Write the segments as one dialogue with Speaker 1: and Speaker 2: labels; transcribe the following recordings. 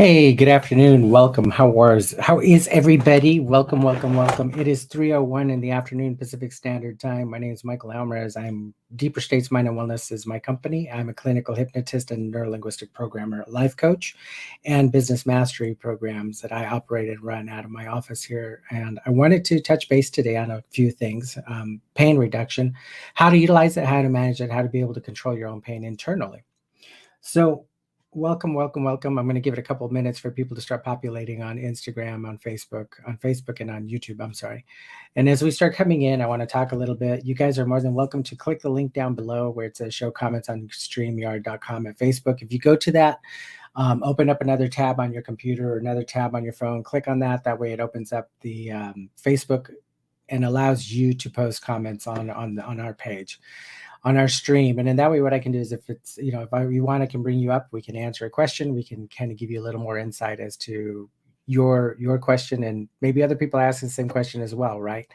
Speaker 1: Hey, good afternoon. Welcome. How is everybody? Welcome, welcome, welcome. It is 3:01 in the afternoon Pacific Standard Time. My name is Michael Alvarez. I'm Deeper States Mind and Wellness is my company. I'm a clinical hypnotist and neurolinguistic programmer, life coach, and business mastery programs that I operate and run out of my office here. And I wanted to touch base today on a few things: pain reduction, how to utilize it, how to manage it, how to be able to control your own pain internally. So, welcome, welcome, welcome. I'm going to give it a couple of minutes for people to start populating on Instagram, on Facebook, and on YouTube. I'm sorry. And as we start coming in, I want to talk a little bit. You guys are more than welcome to click the link down below where it says show comments on StreamYard.com at Facebook. If you go to that, open up another tab on your computer or another tab on your phone, click on that. That way it opens up the Facebook and allows you to post comments on our page, on our stream. And then that way what I can do is, if it's, you want, I can bring you up, we can answer a question, we can kind of give you a little more insight as to your question, and maybe other people ask the same question as well, right?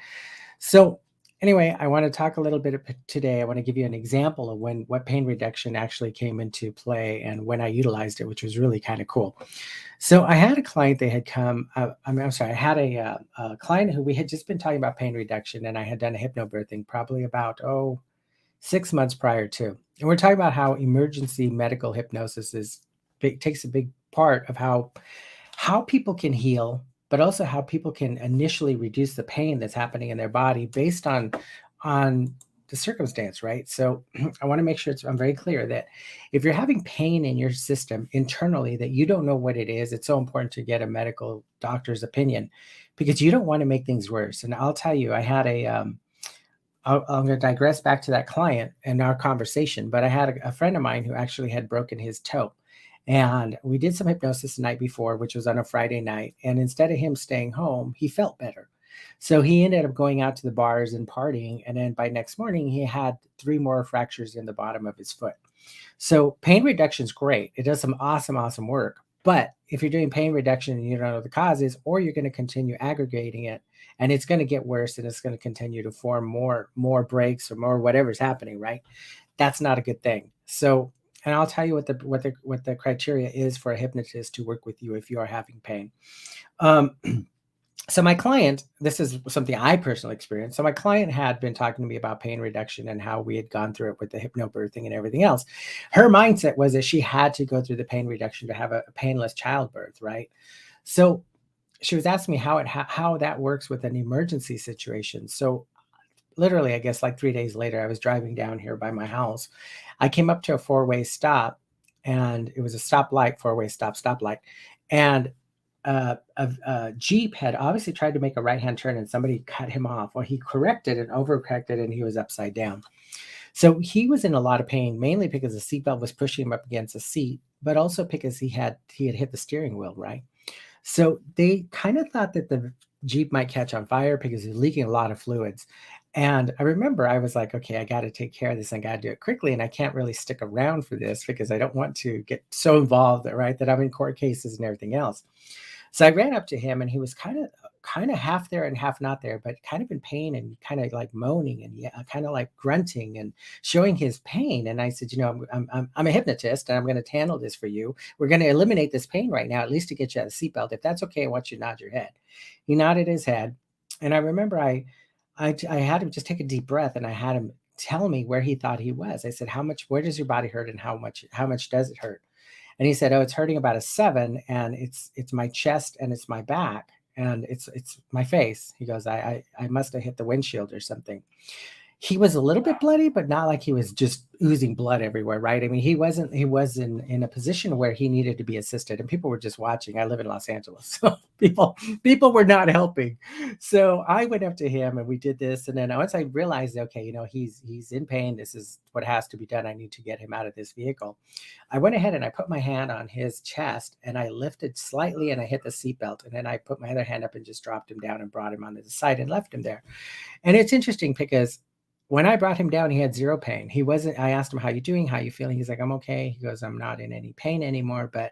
Speaker 1: So anyway, I want to talk a little bit today. I want to give you an example of what pain reduction actually came into play and when I utilized it, which was really kind of cool. So I had a client, they had come, I'm sorry, I had a client who we had just been talking about pain reduction, and I had done a hypnobirthing probably about, 6 months prior to. And we're talking about how emergency medical hypnosis takes a big part of how people can heal, but also how people can initially reduce the pain that's happening in their body based on the circumstance, right? So I want to make sure I'm very clear that if you're having pain in your system internally that you don't know what it is, it's so important to get a medical doctor's opinion, because you don't want to make things worse. And I'll tell you, I had I'm going to digress back to that client and our conversation, but I had a friend of mine who actually had broken his toe. And we did some hypnosis the night before, which was on a Friday night. And instead of him staying home, he felt better. So he ended up going out to the bars and partying. And then by next morning, he had three more fractures in the bottom of his foot. So pain reduction is great. It does some awesome, awesome work. But if you're doing pain reduction and you don't know the causes, or you're going to continue aggregating it, and it's going to get worse, and it's going to continue to form more breaks or more whatever's happening, right? That's not a good thing. So, and I'll tell you what the criteria is for a hypnotist to work with you if you are having pain. Um, so my client, this is something I personally experienced. So my client had been talking to me about pain reduction and how we had gone through it with the hypnobirthing and everything else. Her mindset was that she had to go through the pain reduction to have a painless childbirth, right? So she was asking me how that works with an emergency situation. So literally, I guess like 3 days later, I was driving down here by my house. I came up to a four-way stop, and it was a stoplight, four-way stoplight. And a Jeep had obviously tried to make a right-hand turn, and somebody cut him off. Well, he corrected and overcorrected, and he was upside down. So he was in a lot of pain, mainly because the seatbelt was pushing him up against the seat, but also because he had hit the steering wheel, right? So they kind of thought that the Jeep might catch on fire because he's leaking a lot of fluids. And I remember I was like, okay, I got to take care of this. I got to do it quickly. And I can't really stick around for this because I don't want to get so involved, right, that I'm in court cases and everything else. So I ran up to him, and he was kind of half there and half not there, but kind of in pain and kind of like moaning and, yeah, kind of like grunting and showing his pain. And I said, I'm a hypnotist, and I'm going to handle this for you. We're going to eliminate this pain right now, at least to get you out of the seatbelt. If that's okay, I want you to nod your head. He nodded his head. And I remember I had him just take a deep breath, and I had him tell me where he thought he was. I said, where does your body hurt, and how much does it hurt? And he said, oh, it's hurting about a 7, and it's my chest and it's my back and it's my face. He goes, I must have hit the windshield or something. He was a little bit bloody, but not like he was just oozing blood everywhere, right? I mean, he was in a position where he needed to be assisted, and people were just watching. I live in Los Angeles, so people were not helping. So I went up to him, and we did this. And then once I realized, okay, he's in pain. This is what has to be done. I need to get him out of this vehicle. I went ahead and I put my hand on his chest, and I lifted slightly, and I hit the seatbelt. And then I put my other hand up and just dropped him down and brought him onto the side and left him there. And it's interesting because when I brought him down, he had zero pain. I asked him, how you doing? How you feeling? He's like, I'm okay. He goes, I'm not in any pain anymore, but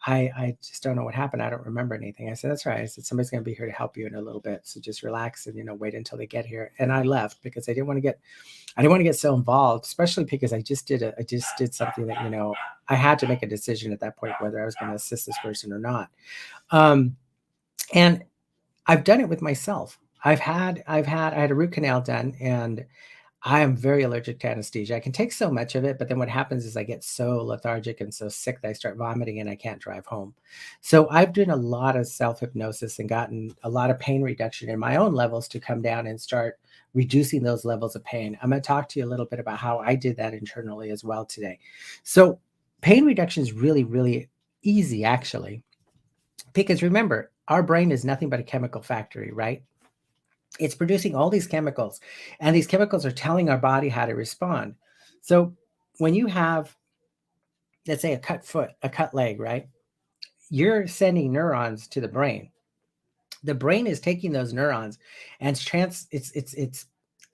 Speaker 1: I just don't know what happened. I don't remember anything. I said, that's right. I said, somebody's going to be here to help you in a little bit. So just relax and, wait until they get here. And I left because I didn't want to get so involved, especially because I just did something that, I had to make a decision at that point, whether I was going to assist this person or not. Um, and I've done it with myself. I had a root canal done, and I am very allergic to anesthesia. I can take so much of it, but then what happens is I get so lethargic and so sick that I start vomiting and I can't drive home. So I've done a lot of self-hypnosis and gotten a lot of pain reduction in my own levels to come down and start reducing those levels of pain. I'm going to talk to you a little bit about how I did that internally as well today. So pain reduction is really, really easy, actually, because remember, our brain is nothing but a chemical factory, right? It's producing all these chemicals, and these chemicals are telling our body how to respond. So when you have, let's say, a cut foot, a cut leg, right? You're sending neurons to the brain. The brain is taking those neurons and it's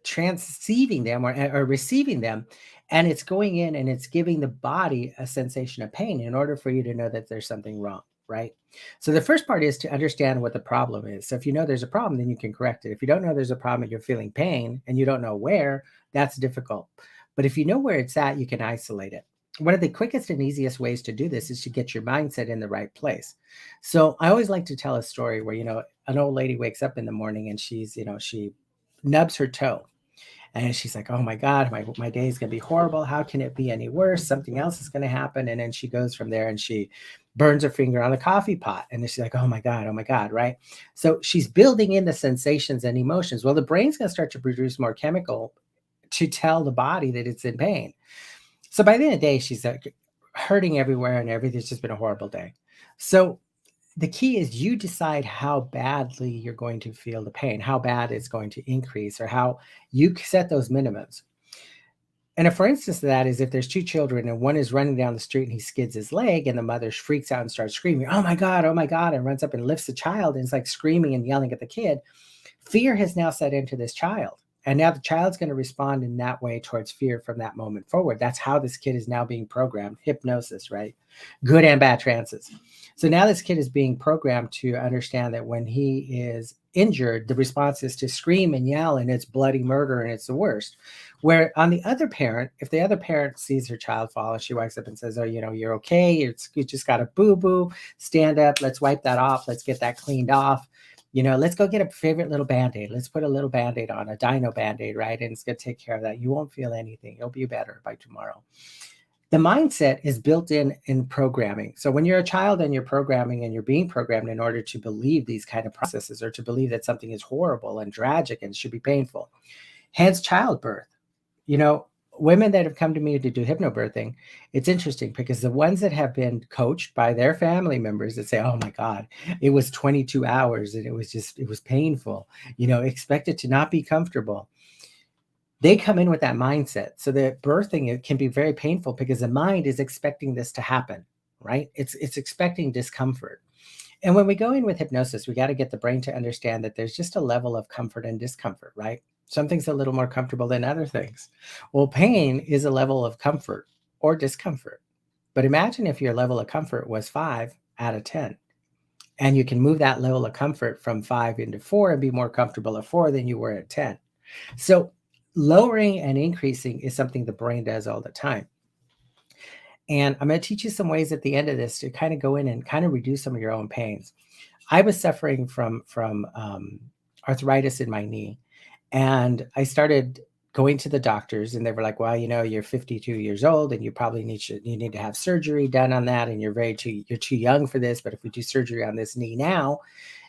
Speaker 1: transceiving them, or receiving them, and it's going in and it's giving the body a sensation of pain in order for you to know that there's something wrong, right? So the first part is to understand what the problem is. So if you know there's a problem, then you can correct it. If you don't know there's a problem and you're feeling pain and you don't know where, that's difficult. But if you know where it's at, you can isolate it. One of the quickest and easiest ways to do this is to get your mindset in the right place. So I always like to tell a story where, an old lady wakes up in the morning and she nubs her toe. And she's like, oh my God, my day is going to be horrible. How can it be any worse? Something else is going to happen. And then she goes from there and she burns her finger on the coffee pot. And then she's like, oh my God, right? So she's building in the sensations and emotions. Well, the brain's going to start to produce more chemical to tell the body that it's in pain. So by the end of the day, she's like hurting everywhere and everything's just been a horrible day. So the key is you decide how badly you're going to feel the pain, how bad it's going to increase, or how you set those minimums. And for instance, that is if there's two children and one is running down the street and he skids his leg and the mother freaks out and starts screaming, oh my God, and runs up and lifts the child and is like screaming and yelling at the kid. Fear has now set into this child. And now the child's going to respond in that way towards fear from that moment forward. That's how this kid is now being programmed. Hypnosis, right? Good and bad trances. So now this kid is being programmed to understand that when he is injured, the response is to scream and yell, and it's bloody murder, and it's the worst. Where on the other parent, if the other parent sees her child fall and she wakes up and says, oh, you're okay, you just got a boo-boo, stand up, let's wipe that off, let's get that cleaned off. Let's go get a favorite little Band-Aid. Let's put a little Band-Aid on, a dino Band-Aid, right? And it's going to take care of that. You won't feel anything. You'll be better by tomorrow. The mindset is built in programming. So when you're a child and you're programming and you're being programmed in order to believe these kind of processes, or to believe that something is horrible and tragic and should be painful, hence childbirth. Women that have come to me to do hypnobirthing, it's interesting because the ones that have been coached by their family members that say, oh my God, it was 22 hours and it was painful, expect it to not be comfortable. They come in with that mindset. So the birthing, it can be very painful because the mind is expecting this to happen, right? It's expecting discomfort. And when we go in with hypnosis, we got to get the brain to understand that there's just a level of comfort and discomfort, right? Something's a little more comfortable than other things. Well, pain is a level of comfort or discomfort. But imagine if your level of comfort was 5 out of 10, and you can move that level of comfort from 5 into 4 and be more comfortable at 4 than you were at 10. So lowering and increasing is something the brain does all the time. And I'm going to teach you some ways at the end of this to kind of go in and kind of reduce some of your own pains. I was suffering from arthritis in my knee, and I started going to the doctors, and they were like, well, you're 52 years old and you probably need to have surgery done on that. And you're too young for this. But if we do surgery on this knee now,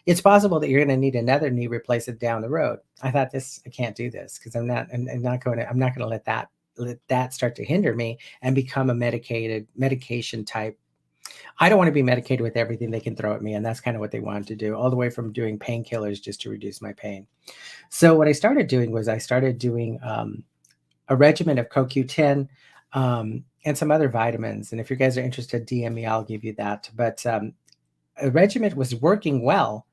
Speaker 1: it's possible that you're going to need another knee replacement down the road. I thought I can't do this because I'm not going to let that start to hinder me and become a medication type. I don't want to be medicated with everything they can throw at me. And that's kind of what they wanted to do, all the way from doing painkillers just to reduce my pain. So what I started doing was a regimen of CoQ10 and some other vitamins. And if you guys are interested, DM me, I'll give you that. But a regimen was working well,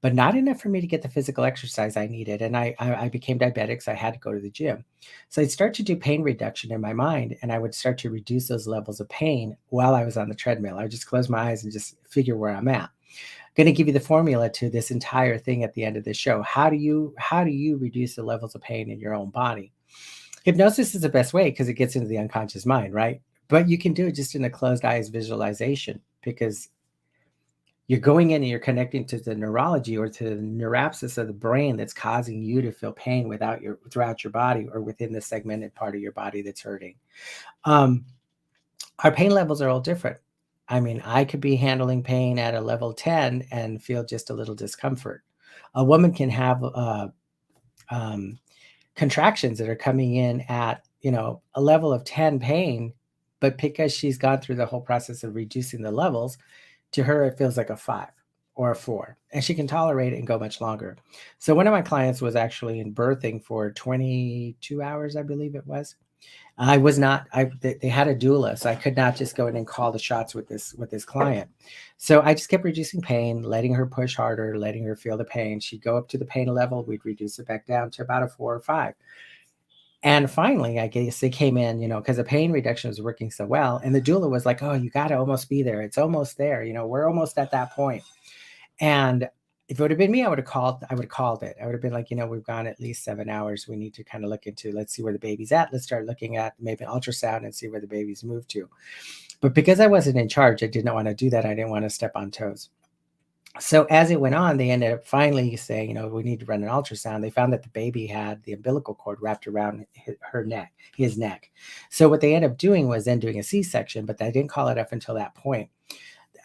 Speaker 1: but not enough for me to get the physical exercise I needed. And I became diabetic, so I had to go to the gym. So I'd start to do pain reduction in my mind, and I would start to reduce those levels of pain while I was on the treadmill. I would just close my eyes and just figure where I'm at. Going to give you the formula to this entire thing at the end of the show. How do you reduce the levels of pain in your own body? Hypnosis is the best way because it gets into the unconscious mind, right? But you can do it just in a closed eyes visualization, because you're going in and you're connecting to the neurology or to the neurapsis of the brain that's causing you to feel pain throughout your body or within the segmented part of your body that's hurting. Um, our pain levels are all different. I mean, I could be handling pain at a level 10 and feel just a little discomfort. A woman can have um, contractions that are coming in at, a level of 10 pain, but because she's gone through the whole process of reducing the levels, to her it feels like a 5 or a 4, and she can tolerate it and go much longer. So one of my clients was actually in birthing for 22 hours, I believe it was. I was not. They had a doula, so I could not just go in and call the shots with this client. So I just kept reducing pain, letting her push harder, letting her feel the pain. She'd go up to the pain level, we'd reduce it back down to about a 4 or 5. And finally, I guess they came in, because the pain reduction was working so well. And the doula was like, "Oh, you got to almost be there. It's almost there. We're almost at that point." And if it would have been me, I would have called it. I would have been like, we've gone at least 7 hours. We need to kind of look into, let's see where the baby's at. Let's start looking at maybe an ultrasound and see where the baby's moved to. But because I wasn't in charge, I did not want to do that. I didn't want to step on toes. So as it went on, they ended up finally saying, we need to run an ultrasound. They found that the baby had the umbilical cord wrapped around his neck. So what they ended up doing was then doing a C-section, but they didn't call it up until that point.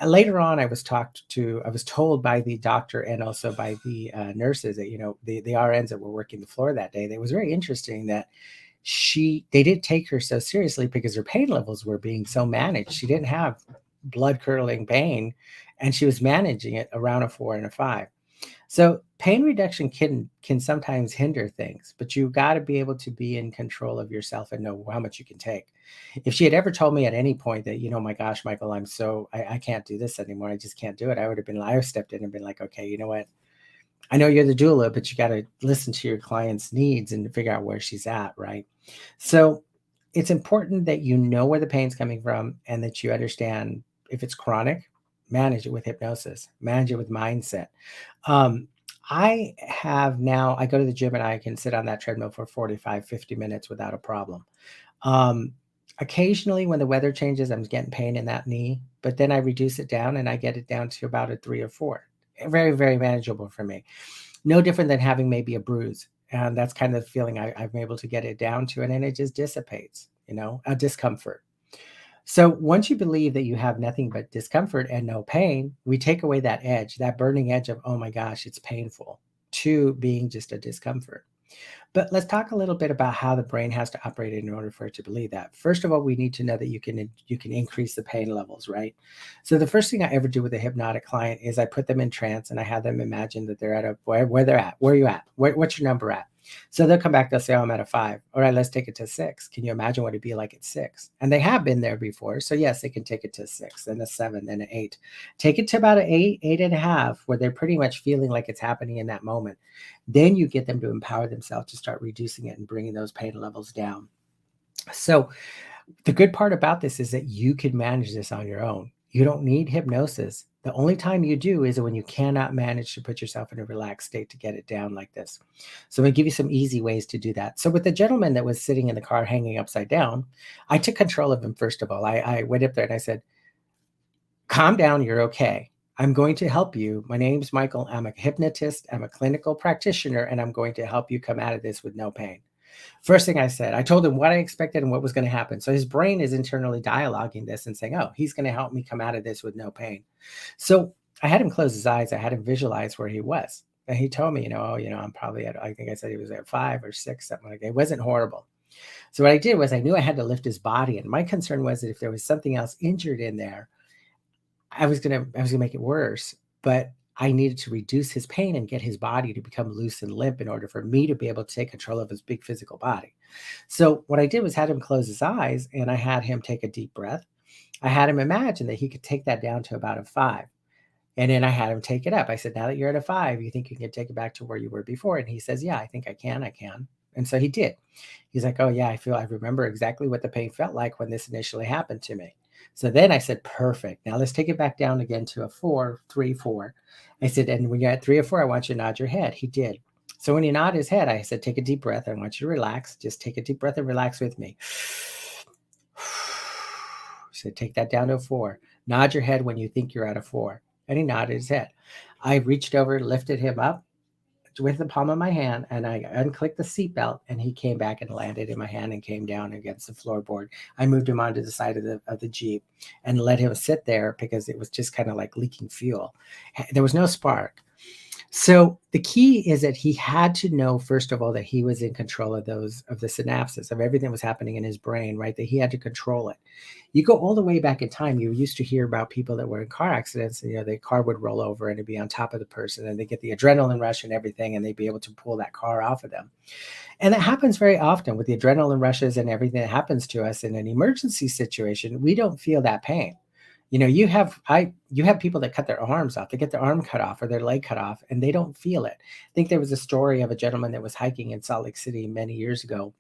Speaker 1: Later on, I was told by the doctor and also by the nurses that, the RNs that were working the floor that day, that it was very interesting that they didn't take her so seriously because her pain levels were being so managed. She didn't have blood curdling pain, and she was managing it around a 4 and a 5. So pain reduction can sometimes hinder things, but you got to be able to be in control of yourself and know how much you can take. If she had ever told me at any point that, my gosh, Michael, I can't do this anymore. I just can't do it. I would have stepped in and been like, okay, you know what? I know you're the doula, but you got to listen to your client's needs and figure out where she's at, right? So it's important that you know where the pain's coming from and that you understand if it's chronic, manage it with hypnosis, manage it with mindset. Um, I go to the gym and I can sit on that treadmill for 45, 50 minutes without a problem. Um, Occasionally when the weather changes, I'm getting pain in that knee, but then I reduce it down and I get it down to about a 3 or 4. Very, very manageable for me. No different than having maybe a bruise. And that's kind of the feeling I'm able to get it down to. And then it just dissipates, a discomfort. So once you believe that you have nothing but discomfort and no pain, we take away that edge, that burning edge of, oh my gosh, it's painful, to being just a discomfort. But let's talk a little bit about how the brain has to operate in order for it to believe that. First of all, we need to know that you can increase the pain levels, right? So the first thing I ever do with a hypnotic client is I put them in trance and I have them imagine that they're at where they're at. Where are you at? What's your number at? So they'll come back, they'll say, oh, I'm at a 5. All right, let's take it to 6. Can you imagine what it'd be like at 6? And they have been there before. So yes, they can take it to 6, then a 7, then an 8. Take it to about an 8, 8.5, where they're pretty much feeling like it's happening in that moment. Then you get them to empower themselves to start reducing it and bringing those pain levels down. So the good part about this is that you can manage this on your own. You don't need hypnosis. The only time you do is when you cannot manage to put yourself in a relaxed state to get it down like this. So I'm going to give you some easy ways to do that. So with the gentleman that was sitting in the car hanging upside down, I took control of him first of all. I went up there and I said, calm down, you're okay. I'm going to help you. My name's Michael. I'm a hypnotist. I'm a clinical practitioner, and I'm going to help you come out of this with no pain. First thing I said, I told him what I expected and what was going to happen. So his brain is internally dialoguing this and saying, oh, he's going to help me come out of this with no pain. So I had him close his eyes. I had him visualize where he was. And he told me, I'm probably I think I said he was at 5 or 6, something like that. It wasn't horrible. So what I did was I knew I had to lift his body. And my concern was that if there was something else injured in there, I was gonna make it worse, but I needed to reduce his pain and get his body to become loose and limp in order for me to be able to take control of his big physical body. So what I did was had him close his eyes and I had him take a deep breath. I had him imagine that he could take that down to about a 5. And then I had him take it up. I said, now that you're at a 5, you think you can take it back to where you were before? And he says, yeah, I think I can. I can. And so he did. He's like, oh, yeah, I remember exactly what the pain felt like when this initially happened to me. So then I said, perfect. Now let's take it back down again to a 4, 3, 4. I said, and when you're at 3 or 4, I want you to nod your head. He did. So when he nodded his head, I said, take a deep breath. I want you to relax. Just take a deep breath and relax with me. So take that down to a 4. Nod your head when you think you're at a 4. And he nodded his head. I reached over, lifted him up with the palm of my hand, and I unclicked the seatbelt, and he came back and landed in my hand and came down against the floorboard. I moved him onto the side of the Jeep and let him sit there because it was just kind of like leaking fuel. There was no spark. So the key is that he had to know, first of all, that he was in control of the synapses, of everything that was happening in his brain, right? That he had to control it. You go all the way back in time, you used to hear about people that were in car accidents, and, the car would roll over and it'd be on top of the person, and they get the adrenaline rush and everything, and they'd be able to pull that car off of them. And that happens very often with the adrenaline rushes and everything that happens to us in an emergency situation. We don't feel that pain. You have people that cut their arms off. They get their arm cut off or their leg cut off, and they don't feel it. I think there was a story of a gentleman that was hiking in Salt Lake City many years ago.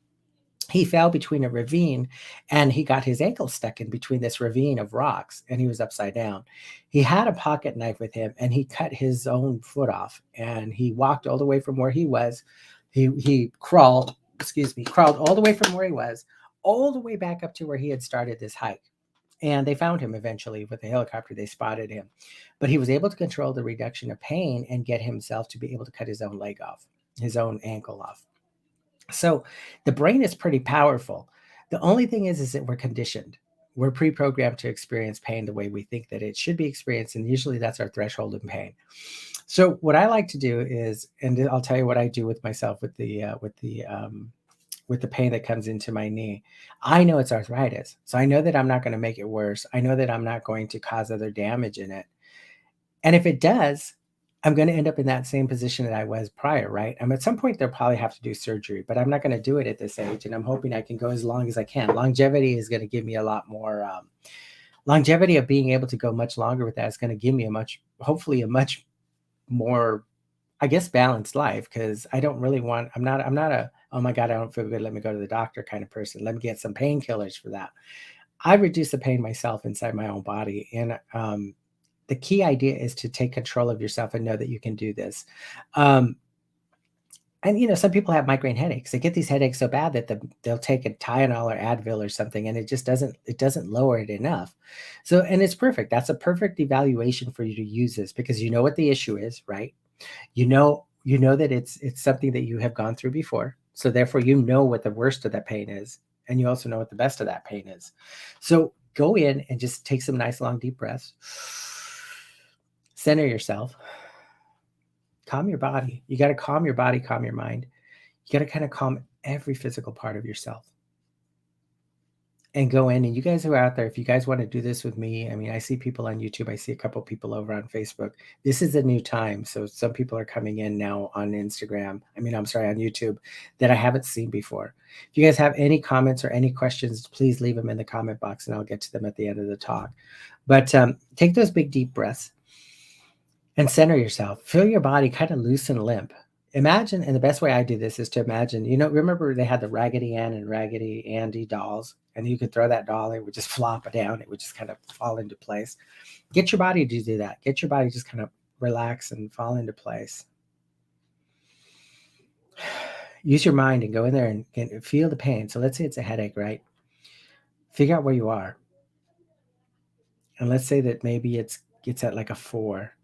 Speaker 1: He fell between a ravine, and he got his ankle stuck in between this ravine of rocks, and he was upside down. He had a pocket knife with him, and he cut his own foot off, and he walked all the way from where he was. He crawled, crawled all the way from where he was, all the way back up to where he had started this hike. And they found him eventually with a helicopter. They spotted him, but he was able to control the reduction of pain and get himself to be able to cut his own leg off, his own ankle off. So the brain is pretty powerful. The only thing is that we're conditioned. We're pre-programmed to experience pain the way we think that it should be experienced, and usually that's our threshold of pain. So what I like to do is, and I'll tell you what I do with myself with the pain that comes into my knee. I know it's arthritis. So I know that I'm not going to make it worse. I know that I'm not going to cause other damage in it. And if it does, I'm going to end up in that same position that I was prior, right? At some point, they'll probably have to do surgery, but I'm not going to do it at this age. And I'm hoping I can go as long as I can. Longevity is going to give me a lot more longevity of being able to go much longer with that. Is going to give me hopefully a much more, I guess, balanced life, because I don't really want, I'm not a, oh my God, I don't feel good, let me go to the doctor kind of person. Let me get some painkillers for that. I reduce the pain myself inside my own body. And the key idea is to take control of yourself and know that you can do this. And some people have migraine headaches. They get these headaches so bad that they'll take a Tylenol or Advil or something, and it doesn't lower it enough. So, and it's perfect. That's a perfect evaluation for you to use this, because you know what the issue is, right? You know that it's something that you have gone through before. So therefore, you know what the worst of that pain is, and you also know what the best of that pain is. So go in and just take some nice long deep breaths. Center yourself. Calm your body. You got to calm your body, calm your mind. You got to kind of calm every physical part of yourself. And go in, and you guys who are out there, if you guys want to do this with me, I mean, I see people on YouTube. I see a couple people over on Facebook. This is a new time. So some people are coming in now on Instagram. on YouTube, that I haven't seen before. If you guys have any comments or any questions, please leave them in the comment box, and I'll get to them at the end of the talk. But take those big, deep breaths and center yourself. Feel your body kind of loose and limp. Imagine, and the best way I do this is to imagine, remember they had the Raggedy Ann and Raggedy Andy dolls, and you could throw that doll, it would just flop down. It would just kind of fall into place. Get your body to do that. Get your body just kind of relax and fall into place. Use your mind and go in there and feel the pain. So let's say it's a headache, right? Figure out where you are. And let's say that maybe it's at like a 4.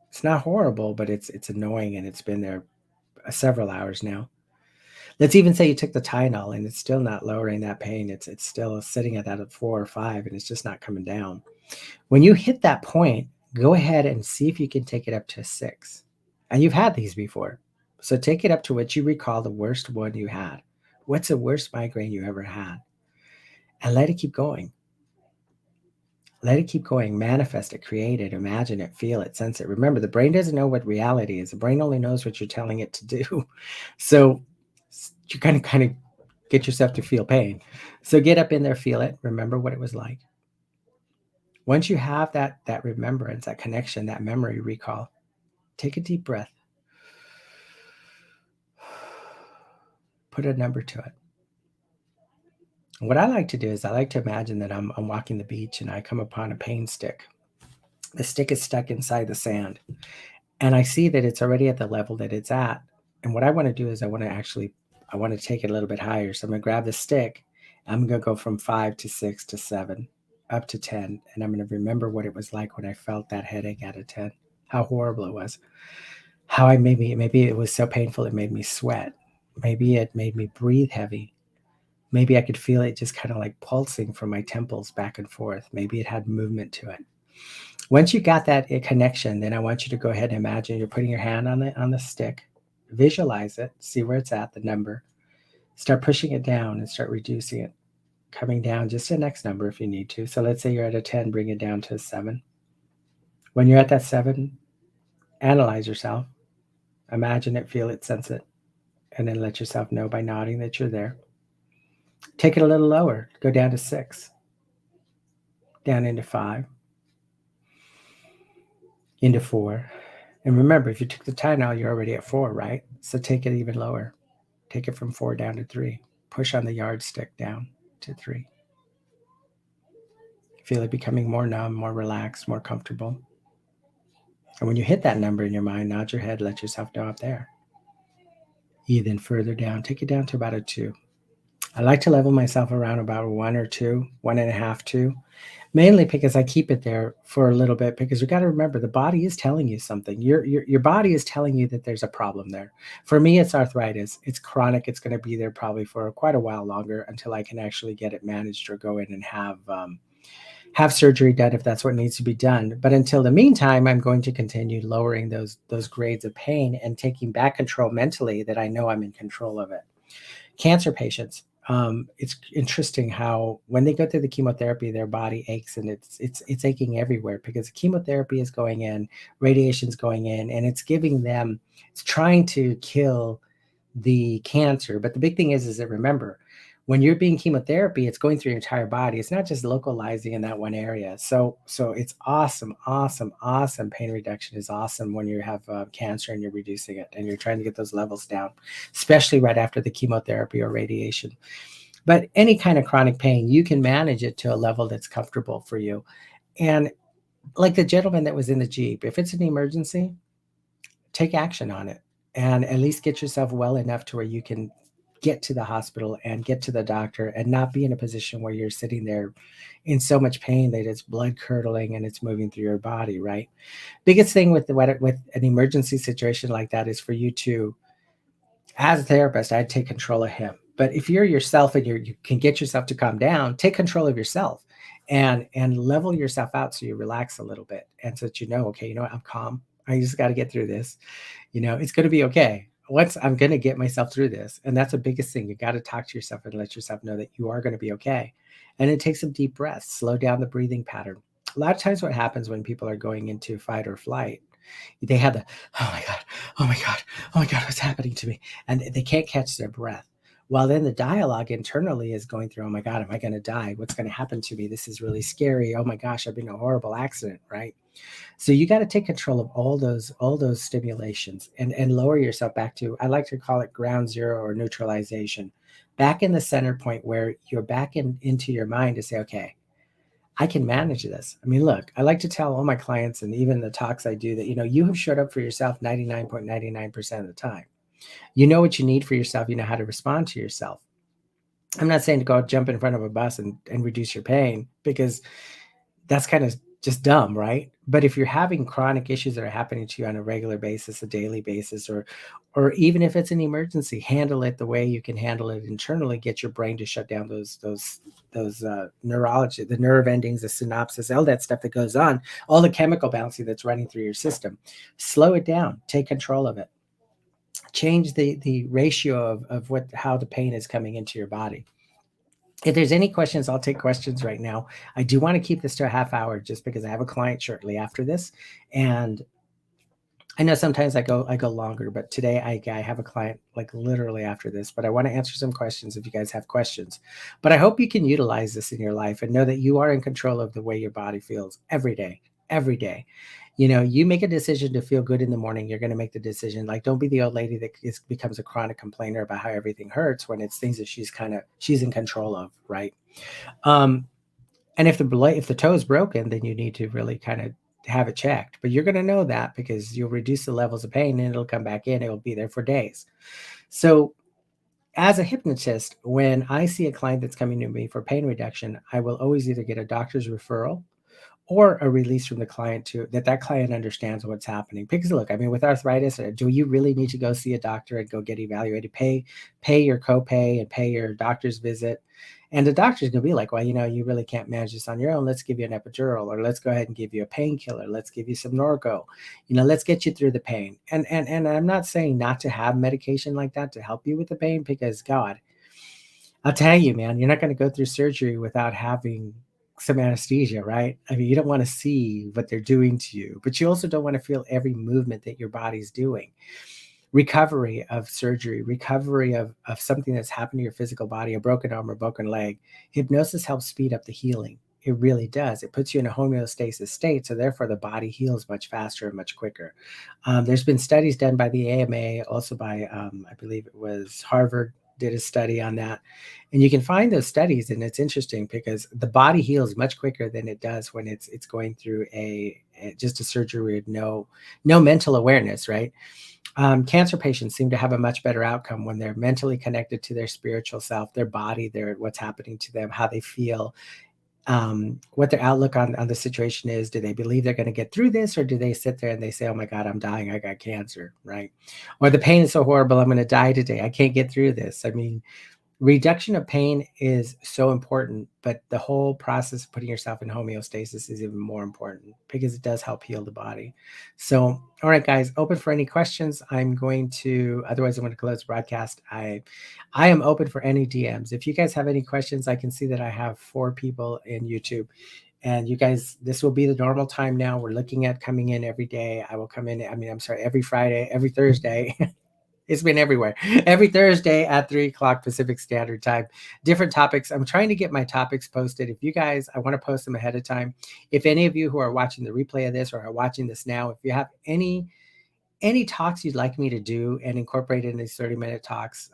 Speaker 1: It's not horrible, but it's annoying, and it's been there several hours now. Let's even say you took the Tylenol and it's still not lowering that pain. It's still sitting at that 4 or 5, and it's just not coming down. When you hit that point, go ahead and see if you can take it up to a 6. And you've had these before. So take it up to what you recall the worst one you had. What's the worst migraine you ever had? And let it keep going. Let it keep going. Manifest it, create it, imagine it, feel it, sense it. Remember, the brain doesn't know what reality is. The brain only knows what you're telling it to do. So you kind of get yourself to feel pain. So get up in there, feel it. Remember what it was like. Once you have that remembrance, that connection, that memory recall, take a deep breath. Put a number to it. And what I like to do is I like to imagine that I'm walking the beach and I come upon a pain stick. The stick is stuck inside the sand, and I see that it's already at the level that it's at. And what I want to do is I want to take it a little bit higher. So I'm going to grab the stick. I'm going to go from 5 to 6 to 7 up to 10. And I'm going to remember what it was like when I felt that headache at a 10, how horrible it was, how maybe it was so painful it made me sweat. Maybe it made me breathe heavy. Maybe I could feel it just kind of like pulsing from my temples back and forth. Maybe it had movement to it. Once you got that connection, then I want you to go ahead and imagine you're putting your hand on the stick, visualize it, see where it's at, the number, start pushing it down and start reducing it, coming down just the next number if you need to. So let's say you're at a 10, bring it down to a 7. When you're at that 7, analyze yourself, imagine it, feel it, sense it, and then let yourself know by nodding that you're there. Take it a little lower, go down to 6, down into 5, into 4. And remember, if you took the Tylenol, you're already at 4, right? So take it even lower. Take it from 4 down to 3. Push on the yardstick down to 3. Feel it becoming more numb, more relaxed, more comfortable. And when you hit that number in your mind, nod your head, let yourself know up there. Even further down, take it down to about a 2. I like to level myself around about 1 or 2, 1.5, 2. Mainly because I keep it there for a little bit, because you got to remember the body is telling you something. Your body is telling you that there's a problem there. For me, it's arthritis. It's chronic. It's going to be there probably for quite a while longer until I can actually get it managed or go in and have surgery done if that's what needs to be done. But until the meantime, I'm going to continue lowering those grades of pain and taking back control mentally that I know I'm in control of it. Cancer patients, it's interesting how when they go through the chemotherapy, their body aches and it's aching everywhere because chemotherapy is going in, radiation's going in, and it's trying to kill the cancer. But the big thing is that remember, when you're being chemotherapy, it's going through your entire body. It's not just localizing in that one area. So it's awesome. Pain reduction is awesome when you have cancer and you're reducing it and you're trying to get those levels down, especially right after the chemotherapy or radiation. But any kind of chronic pain, you can manage it to a level that's comfortable for you. And like the gentleman that was in the Jeep, if it's an emergency, take action on it and at least get yourself well enough to where you can get to the hospital and get to the doctor and not be in a position where you're sitting there in so much pain that it's blood curdling and it's moving through your body, right? Biggest thing with an emergency situation like that is for you to, as a therapist, I'd take control of him. But if you're yourself and you can get yourself to calm down, take control of yourself and level yourself out so you relax a little bit and so that you know, okay, you know what, I'm calm. I just got to get through this. It's going to be okay. Once I'm going to get myself through this. And that's the biggest thing. You got to talk to yourself and let yourself know that you are going to be okay. And then take some deep breaths, slow down the breathing pattern. A lot of times what happens when people are going into fight or flight, they have the, oh my God, oh my God, oh my God, what's happening to me? And they can't catch their breath. Well, then the dialogue internally is going through, oh my God, am I going to die? What's going to happen to me? This is really scary. Oh my gosh, I've been in a horrible accident, right? So you got to take control of all those stimulations and lower yourself back to, I like to call it ground zero or neutralization, back in the center point where you're back into your mind to say, okay, I can manage this. I mean, look, I like to tell all my clients and even the talks I do that, you have showed up for yourself 99.99% of the time. You know what you need for yourself. You know how to respond to yourself. I'm not saying to go jump in front of a bus and reduce your pain, because that's kind of just dumb, right? But if you're having chronic issues that are happening to you on a regular basis, a daily basis, or even if it's an emergency, handle it the way you can handle it internally. Get your brain to shut down those neurology, the nerve endings, the synapses, all that stuff that goes on, all the chemical balancing that's running through your system. Slow it down. Take control of it. Change the ratio of how the pain is coming into your body. If there's any questions, I'll take questions right now. I do want to keep this to a half hour just because I have a client shortly after this. And I know sometimes I go longer, but today I have a client like literally after this, but I want to answer some questions if you guys have questions. But I hope you can utilize this in your life and know that you are in control of the way your body feels every day, every day. You make a decision to feel good in the morning, you're going to make the decision. Like, don't be the old lady that becomes a chronic complainer about how everything hurts when it's things that she's in control of, right? Um, and if the toe is broken, then you need to really kind of have it checked. But you're going to know that because you'll reduce the levels of pain and it'll come back in. It'll be there for days. So, as a hypnotist, when I see a client that's coming to me for pain reduction, I will always either get a doctor's referral or a release from the client to that client understands what's happening. Because look, I mean, with arthritis, do you really need to go see a doctor and go get evaluated, pay your copay and pay your doctor's visit? And the doctor's gonna be like, well, you really can't manage this on your own. Let's give you an epidural, or let's go ahead and give you a painkiller. Let's give you some Norco. Let's get you through the pain. And I'm not saying not to have medication like that to help you with the pain, because God, I'll tell you, man, you're not going to go through surgery without having some anesthesia, right? I mean, you don't want to see what they're doing to you, but you also don't want to feel every movement that your body's doing. Recovery of surgery, recovery of something that's happened to your physical body, a broken arm or broken leg. Hypnosis helps speed up the healing. It really does. It puts you in a homeostasis state, so therefore the body heals much faster and much quicker. There's been studies done by the AMA, also by, I believe it was Harvard, did a study on that. And you can find those studies, and it's interesting because the body heals much quicker than it does when it's going through just a surgery with no mental awareness, right? Cancer patients seem to have a much better outcome when they're mentally connected to their spiritual self, their body, what's happening to them, how they feel, what their outlook on the situation is. Do they believe they're going to get through this, or do they sit there and they say, oh my God, I'm dying, I got cancer, right? Or the pain is so horrible, I'm going to die today, I can't get through this. I mean, reduction of pain is so important, but the whole process of putting yourself in homeostasis is even more important because it does help heal the body. So, all right, guys, open for any questions. Otherwise I'm going to close the broadcast. I am open for any DMs. If you guys have any questions, I can see that I have 4 people in YouTube. And you guys, this will be the normal time now. We're looking at coming in every day. I will come in. Every Friday, every Thursday. It's been everywhere. Every Thursday at 3:00 Pacific Standard Time. Different topics. I'm trying to get my topics posted. If you guys, I want to post them ahead of time. If any of you who are watching the replay of this or are watching this now, if you have any talks you'd like me to do and incorporate in these 30-minute talks,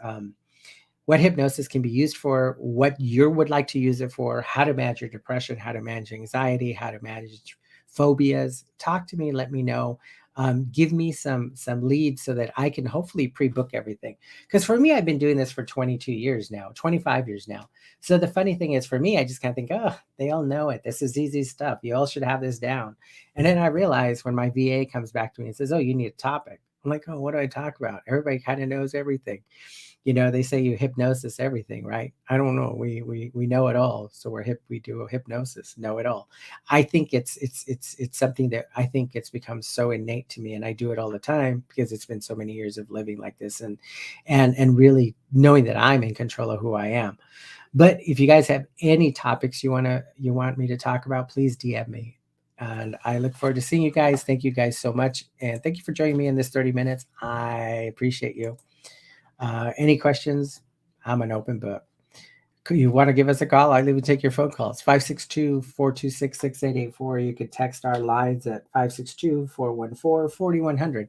Speaker 1: what hypnosis can be used for, what you would like to use it for, how to manage your depression, how to manage anxiety, how to manage phobias, talk to me, let me know. Give me some leads so that I can hopefully pre-book everything. Because for me, I've been doing this for 22 years now, 25 years now. So the funny thing is, for me, I just kind of think, oh, they all know it. This is easy stuff. You all should have this down. And then I realize when my VA comes back to me and says, oh, you need a topic. I'm like, oh, what do I talk about? Everybody kind of knows everything. They say you hypnosis everything, right? I don't know. We know it all. So we do a hypnosis, know it all. I think it's something that I think it's become so innate to me, and I do it all the time because it's been so many years of living like this and really knowing that I'm in control of who I am. But if you guys have any topics you want me to talk about, please DM me. And I look forward to seeing you guys. Thank you guys so much. And thank you for joining me in this 30 minutes. I appreciate you. Any questions? I'm an open book. You want to give us a call? I'll even take your phone calls. 562-426-6884. You could text our lines at 562-414-4100.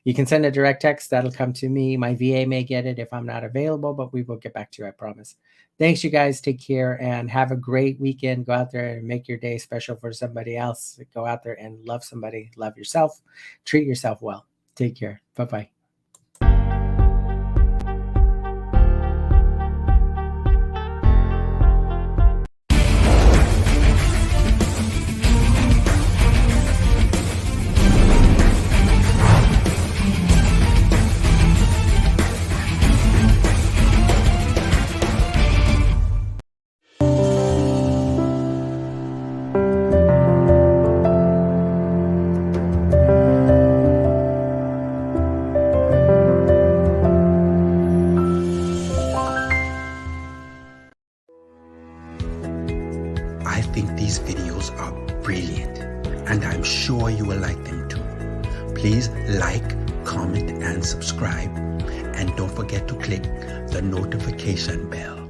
Speaker 1: You can send a direct text. That'll come to me. My VA may get it if I'm not available, but we will get back to you, I promise. Thanks, you guys. Take care and have a great weekend. Go out there and make your day special for somebody else. Go out there and love somebody. Love yourself. Treat yourself well. Take care. Bye-bye.
Speaker 2: I think these videos are brilliant, and I'm sure you will like them too. Please like, comment, and subscribe. And don't forget to click the notification bell.